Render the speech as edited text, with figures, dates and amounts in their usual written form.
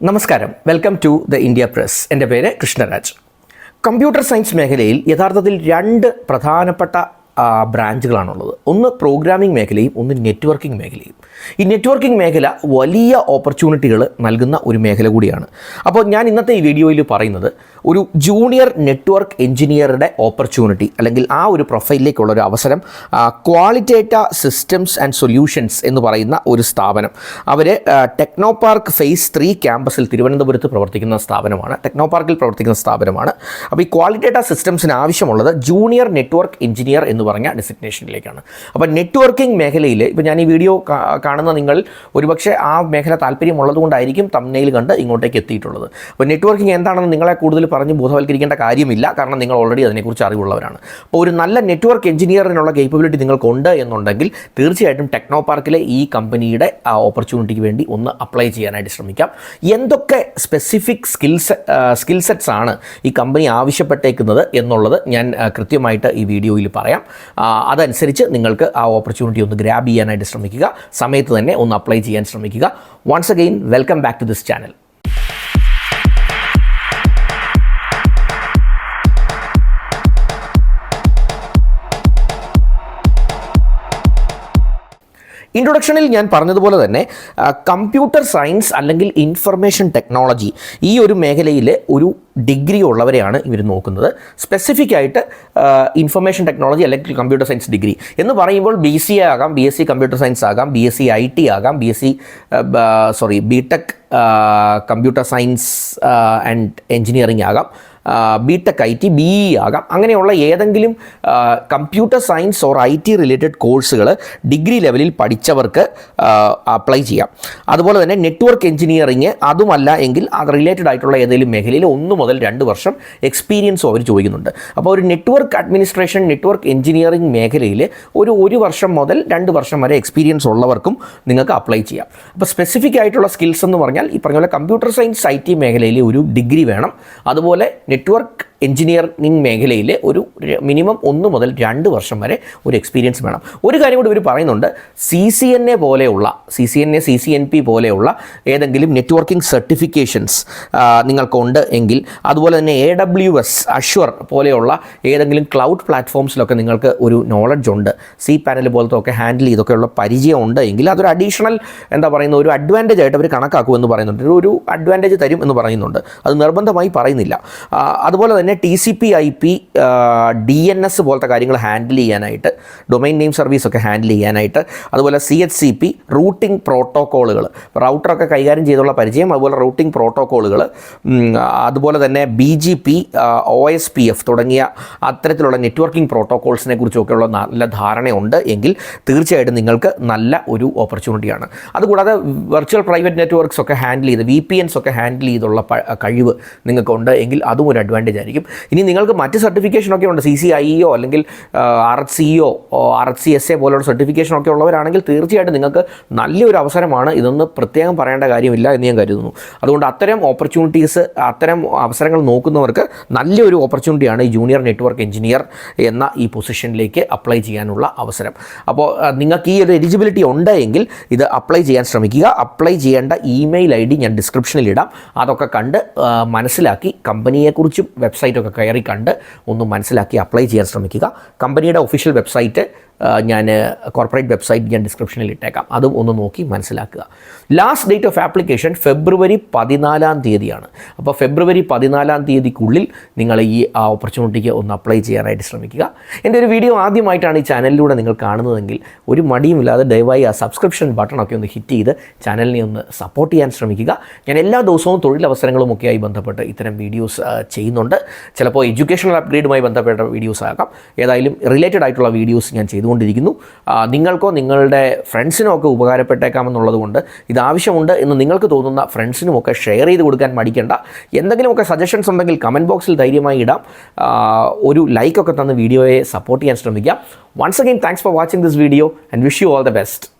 നമസ്കാരം, welcome to the India press. എൻ്റെ പേര് കൃഷ്ണരാജ്. കമ്പ്യൂട്ടർ സയൻസ് മേഖലയിൽ യഥാർത്ഥത്തിൽ രണ്ട് പ്രധാനപ്പെട്ട ബ്രാഞ്ചുകളാണുള്ളത്. ഒന്ന് പ്രോഗ്രാമിംഗ് മേഖലയും ഒന്ന് നെറ്റ്വർക്കിംഗ് മേഖലയും. ഈ നെറ്റ്വർക്കിംഗ് മേഖല വലിയ ഓപ്പർച്യൂണിറ്റികൾ നൽകുന്ന ഒരു മേഖല കൂടിയാണ്. അപ്പോൾ ഞാൻ ഇന്നത്തെ ഈ വീഡിയോയിൽ പറയുന്നത് ഒരു ജൂനിയർ നെറ്റ്വർക്ക് എഞ്ചിനീയറുടെ ഓപ്പർച്യൂണിറ്റി അല്ലെങ്കിൽ ആ ഒരു പ്രൊഫൈലിലേക്കുള്ളൊരു അവസരം ക്വാളിറ്റേറ്റ സിസ്റ്റംസ് ആൻഡ് സൊല്യൂഷൻസ് എന്ന് പറയുന്ന ഒരു സ്ഥാപനം, അവർ ടെക്നോ പാർക്ക് ഫേസ് 3 ക്യാമ്പസിൽ തിരുവനന്തപുരത്ത് പ്രവർത്തിക്കുന്ന സ്ഥാപനമാണ്. ടെക്നോ പാർക്കിൽ പ്രവർത്തിക്കുന്ന സ്ഥാപനമാണ്. അപ്പോൾ ഈ ക്വാളിറ്റേറ്റ സിസ്റ്റംസിന് ആവശ്യമുള്ളത് ജൂനിയർ നെറ്റ്വർക്ക് എഞ്ചിനീയർ എന്ന് പറഞ്ഞ ഡെസിഗ്നേഷനിലേക്കാണ്. അപ്പോൾ നെറ്റ്വർക്കിംഗ് മേഖലയിൽ ഇപ്പോൾ ഞാൻ ഈ വീഡിയോ കാണുന്ന നിങ്ങൾ ഒരുപക്ഷെ ആ മേഖല താല്പര്യമുള്ളതുകൊണ്ടായിരിക്കും തംബ്നെയിൽ കണ്ട് ഇങ്ങോട്ടേക്ക് എത്തിയിട്ടുള്ളത്. അപ്പോൾ നെറ്റ്വർക്കിംഗ് എന്താണെന്ന് നിങ്ങളെ കൂടുതൽ പറഞ്ഞ് ബോധവൽക്കരിക്കേണ്ട കാര്യമില്ല, കാരണം നിങ്ങൾ ഓൾറെഡി അതിനെക്കുറിച്ച് അറിവുള്ളവരാണ്. അപ്പോൾ ഒരു നല്ല നെറ്റ്വർക്ക് എഞ്ചിനീയറിനുള്ള കേപ്പബിലിറ്റി നിങ്ങൾക്കുണ്ട് എന്നുണ്ടെങ്കിൽ തീർച്ചയായിട്ടും ടെക്നോ പാർക്കിലെ ഈ കമ്പനിയുടെ ആ ഓപ്പർച്യൂണിറ്റിക്ക് വേണ്ടി ഒന്ന് അപ്ലൈ ചെയ്യാനായിട്ട് ശ്രമിക്കാം. എന്തൊക്കെ സ്പെസിഫിക് സ്കിൽ സെറ്റ്സ് ആണ് ഈ കമ്പനി ആവശ്യപ്പെട്ടേക്കുന്നത് എന്നുള്ളത് ഞാൻ കൃത്യമായിട്ട് ഈ വീഡിയോയിൽ പറയാം. അതനുസരിച്ച് നിങ്ങൾക്ക് ആ ഓപ്പർച്യൂണിറ്റി ഒന്ന് ഗ്രാബ് ചെയ്യാനായിട്ട് ശ്രമിക്കുക. സമയത്ത് തന്നെ ഒന്ന് അപ്ലൈ ചെയ്യാൻ ശ്രമിക്കുക. Once again welcome back to this channel. ഇൻട്രൊഡക്ഷനിൽ ഞാൻ പറഞ്ഞതുപോലെ തന്നെ കമ്പ്യൂട്ടർ സയൻസ് അല്ലെങ്കിൽ ഇൻഫർമേഷൻ ടെക്നോളജി ഈ ഒരു മേഖലയിൽ ഒരു ഡിഗ്രി ഉള്ളവരെയാണ് ഇവർ നോക്കുന്നത്. സ്പെസിഫിക് ആയിട്ട് ഇൻഫർമേഷൻ ടെക്നോളജി അല്ലെങ്കിൽ കമ്പ്യൂട്ടർ സയൻസ് ഡിഗ്രി എന്ന് പറയുമ്പോൾ BCA ആകാം, BSc കമ്പ്യൂട്ടർ സയൻസ് ആകാം, BSc IT ആകാം, BTech computer science and engineering ആകാം, BTech IT, BE ആകാം. അങ്ങനെയുള്ള ഏതെങ്കിലും computer science or IT related കോഴ്സുകൾ ഡിഗ്രി ലെവലിൽ പഠിച്ചവർക്ക് അപ്ലൈ ചെയ്യാം. അതുപോലെ തന്നെ നെറ്റ്വർക്ക് എഞ്ചിനീയറിംഗ് അതുമല്ല എങ്കിൽ അത് റിലേറ്റഡ് ആയിട്ടുള്ള ഏതെങ്കിലും മേഖലയിൽ 1 മുതൽ 2 വർഷം എക്സ്പീരിയൻസും അവർ ചോദിക്കുന്നുണ്ട്. അപ്പോൾ ഒരു നെറ്റ്വർക്ക് അഡ്മിനിസ്ട്രേഷൻ, നെറ്റ്വർക്ക് എഞ്ചിനീയറിംഗ് മേഖലയിൽ ഒരു വർഷം മുതൽ 2 വർഷം വരെ എക്സ്പീരിയൻസ് ഉള്ളവർക്കും നിങ്ങൾക്ക് അപ്ലൈ ചെയ്യാം. അപ്പോൾ സ്പെസിഫിക് ആയിട്ടുള്ള സ്കിൽസ് എന്ന് പറഞ്ഞാൽ ഈ പറഞ്ഞ പോലെ കമ്പ്യൂട്ടർ സയൻസ് IT മേഖലയിൽ ഒരു ഡിഗ്രി വേണം. അതുപോലെ നെറ്റ്വർക്ക് എഞ്ചിനീയറിംഗ് മേഖലയിൽ ഒരു മിനിമം 1 മുതൽ 2 വർഷം വരെ ഒരു എക്സ്പീരിയൻസ് വേണം. ഒരു കാര്യം കൂടി ഇവർ പറയുന്നുണ്ട്, CCNA പോലെയുള്ള CCNP പോലെയുള്ള ഏതെങ്കിലും നെറ്റ്വർക്കിംഗ് സർട്ടിഫിക്കേഷൻസ് നിങ്ങൾക്കുണ്ട് എങ്കിൽ, അതുപോലെ തന്നെ AWS അഷ്വർ പോലെയുള്ള ഏതെങ്കിലും ക്ലൗഡ് പ്ലാറ്റ്ഫോംസിലൊക്കെ നിങ്ങൾക്ക് ഒരു നോളജ് ഉണ്ട്, cPanel പോലത്തെ ഒക്കെ ഹാൻഡിൽ ചെയ്തൊക്കെയുള്ള പരിചയം ഉണ്ട് എങ്കിൽ അതൊരു അഡീഷണൽ ഒരു അഡ്വാൻറ്റേജ് ആയിട്ട് അവർ കണക്കാക്കുമെന്ന് പറയുന്നുണ്ട്. ഒരു അഡ്വാൻറ്റേജ് തരും എന്ന് പറയുന്നുണ്ട്. അത് നിർബന്ധമായി പറയുന്നില്ല. അതുപോലെ തന്നെ TCP/IP DNS പോലത്തെ കാര്യങ്ങൾ ഹാൻഡിൽ ചെയ്യാനായിട്ട്, ഡൊമൈൻ നെയിം സർവീസൊക്കെ ഹാൻഡിൽ ചെയ്യാനായിട്ട്, അതുപോലെ CHCP റൂട്ടിംഗ് പ്രോട്ടോക്കോളുകൾ, റൗട്ടറൊക്കെ കൈകാര്യം ചെയ്തുള്ള പരിചയം, അതുപോലെ റൂട്ടിംഗ് പ്രോട്ടോക്കോളുകൾ, അതുപോലെ തന്നെ BGP OSPF തുടങ്ങിയ അത്തരത്തിലുള്ള നെറ്റ്വർക്കിംഗ് പ്രോട്ടോക്കോൾസിനെ കുറിച്ചൊക്കെയുള്ള നല്ല ധാരണയുണ്ട് എങ്കിൽ തീർച്ചയായിട്ടും നിങ്ങൾക്ക് നല്ല ഒരു ഓപ്പർച്യൂണിറ്റിയാണ്. അതുകൂടാതെ വെർച്വൽ പ്രൈവറ്റ് നെറ്റ്വർക്ക്സ് ഒക്കെ ഹാൻഡിൽ ചെയ്ത് VPNs ഒക്കെ ഹാൻഡിൽ ചെയ്തുള്ള കഴിവ് നിങ്ങൾക്കുണ്ട് എങ്കിൽ അതും ഒരു അഡ്വാൻറ്റേജ് ആയിരിക്കും. ഇനി നിങ്ങൾക്ക് മറ്റ് സർട്ടിഫിക്കേഷനൊക്കെ ഉണ്ട്, CCIE അല്ലെങ്കിൽ RHCO RHCSA പോലുള്ള സർട്ടിഫിക്കേഷനൊക്കെ ഉള്ളവരാണെങ്കിൽ തീർച്ചയായിട്ടും നിങ്ങൾക്ക് നല്ലൊരു അവസരമാണ്. ഇതൊന്ന് പ്രത്യേകം പറയേണ്ട കാര്യമില്ല എന്ന് ഞാൻ കരുതുന്നു. അതുകൊണ്ട് അത്തരം ഓപ്പർച്യൂണിറ്റീസ്, അത്തരം അവസരങ്ങൾ നോക്കുന്നവർക്ക് നല്ലൊരു ഓപ്പർച്യൂണിറ്റിയാണ് ഈ ജൂനിയർ നെറ്റ്വർക്ക് എഞ്ചിനീയർ എന്ന ഈ പൊസിഷനിലേക്ക് അപ്ലൈ ചെയ്യാനുള്ള അവസരം. അപ്പോൾ നിങ്ങൾക്ക് ഈ ഒരു എലിജിബിലിറ്റി ഉണ്ട് എങ്കിൽ ഇത് അപ്ലൈ ചെയ്യാൻ ശ്രമിക്കുക. അപ്ലൈ ചെയ്യേണ്ട ഇമെയിൽ ID ഞാൻ ഡിസ്ക്രിപ്ഷനിൽ ഇടാം. അതൊക്കെ കണ്ട് മനസ്സിലാക്കി കമ്പനിയെക്കുറിച്ചും വെബ്സൈറ്റൊക്കെ കയറി കണ്ട് ഒന്ന് മനസ്സിലാക്കി അപ്ലൈ ചെയ്യാൻ ശ്രമിക്കുക. കമ്പനിയുടെ ഒഫീഷ്യൽ വെബ്സൈറ്റ് കോർപ്പറേറ്റ് വെബ്സൈറ്റ് ഞാൻ ഡിസ്ക്രിപ്ഷനിൽ ഇട്ടേക്കാം. അതും ഒന്ന് നോക്കി മനസ്സിലാക്കുക. ലാസ്റ്റ് ഡേറ്റ് ഓഫ് ആപ്ലിക്കേഷൻ ഫെബ്രുവരി 14 അപ്പോൾ ഫെബ്രുവരി 14 നിങ്ങൾ ഈ ഓപ്പർച്യൂണിറ്റിക്ക് ഒന്ന് അപ്ലൈ ചെയ്യാനായിട്ട് ശ്രമിക്കുക. എൻ്റെ ഒരു വീഡിയോ ആദ്യമായിട്ടാണ് ഈ ചാനലിലൂടെ നിങ്ങൾ കാണുന്നതെങ്കിൽ ഒരു മടിയുമില്ലാതെ ദയവായി ആ സബ്സ്ക്രിപ്ഷൻ ബട്ടണൊക്കെ ഒന്ന് ഹിറ്റ് ചെയ്ത് ചാനലിനെ ഒന്ന് സപ്പോർട്ട് ചെയ്യാൻ ശ്രമിക്കുക. ഞാൻ എല്ലാ ദിവസവും തൊഴിലവസരങ്ങളുമൊക്കെയായി ബന്ധപ്പെട്ട് ഇത്തരം വീഡിയോസ് ചെയ്യുന്നുണ്ട്. ചിലപ്പോൾ എഡ്യൂക്കേഷണൽ അപ്ഗ്രേഡുമായി ബന്ധപ്പെട്ട വീഡിയോസ് ആകാം. ഏതായാലും റിലേറ്റഡ് ആയിട്ടുള്ള വീഡിയോസ് ഞാൻ ചെയ്തുകൊണ്ടിരിക്കുന്നു. നിങ്ങൾക്കോ നിങ്ങളുടെ ഫ്രണ്ട്സിനോ ഒക്കെ ഉപകാരപ്പെട്ടേക്കാമെന്നുള്ളത് കൊണ്ട് ഇത് ആവശ്യമുണ്ട് എന്ന് നിങ്ങൾക്ക് തോന്നുന്ന ഫ്രണ്ട്സിനുമൊക്കെ ഷെയർ ചെയ്ത് കൊടുക്കാൻ മടിക്കേണ്ട. എന്തെങ്കിലുമൊക്കെ സജഷൻസ് ഉണ്ടെങ്കിൽ കമൻറ്റ് ബോക്സിൽ ധൈര്യമായി ഇടാം. ഒരു ലൈക്കൊക്കെ തന്ന് വീഡിയോയെ സപ്പോർട്ട് ചെയ്യാൻ ശ്രമിക്കാം. Once again thanks for watching this video and wish you all the best.